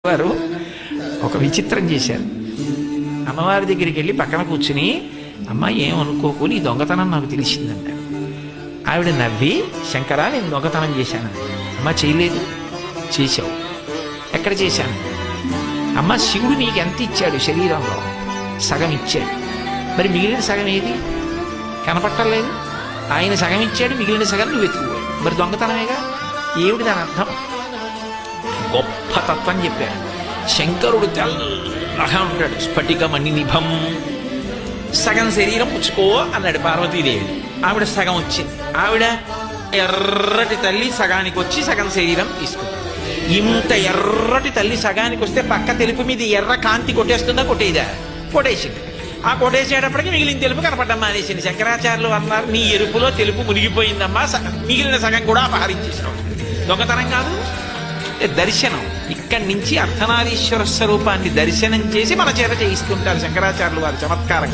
వారు ఒక విచిత్రం చేశారు. అమ్మవారి దగ్గరికి వెళ్ళి పక్కన కూర్చుని, అమ్మ ఏమనుకోకు, నీ దొంగతనం నాకు తెలిసిందంట. ఆవిడ నవ్వి, శంకరా నేను దొంగతనం చేశాను. అమ్మ చేయలేదు. చేశావు. ఎక్కడ చేశాను? అమ్మ శివుడు నీకు ఎంత ఇచ్చాడు శరీరంలో? సగం ఇచ్చాడు. మరి మిగిలిన సగం ఏది? కనపట్టలేదు. ఆయన సగం ఇచ్చాడు, మిగిలిన సగం నువ్వు వెతుకుపోయావు. మరి దొంగతనమేగా. ఏమిటి దాని అర్థం? గొప్ప తత్వం చెప్పాడు. శంకరుడు తెల్లగా ఉంటాడు, స్ఫటికమణి నిభం. సగం శరీరం పుచ్చుకో అన్నాడు పార్వతీదేవి. ఆవిడ సగం వచ్చింది. ఆవిడ ఎర్రటి తల్లి సగానికి వచ్చి సగం శరీరం తీసుకుంది. ఇంత ఎర్రటి తల్లి సగానికి వస్తే పక్క తెలుపు మీద ఎర్ర కాంతి కొట్టేస్తుందా? కొట్టేదా? కొట్టేసింది. ఆ కొట్టేసేటప్పటికి మిగిలిన తెలుపు కనపడ్డం మానేసింది. శంకరాచార్యులు అన్నారు, నీ ఎరుపులో తెలుపు మునిగిపోయిందమ్మా, మిగిలిన సగం కూడా అపహరించేసినావు. దొంగతనం కాదు, దర్శనం. ఇక్కడి నుంచి అర్ధనారీశ్వర స్వరూపాన్ని దర్శనం చేసి మన చేత చేయిస్తుంటారు శంకరాచార్యులు వారు చమత్కారంగా.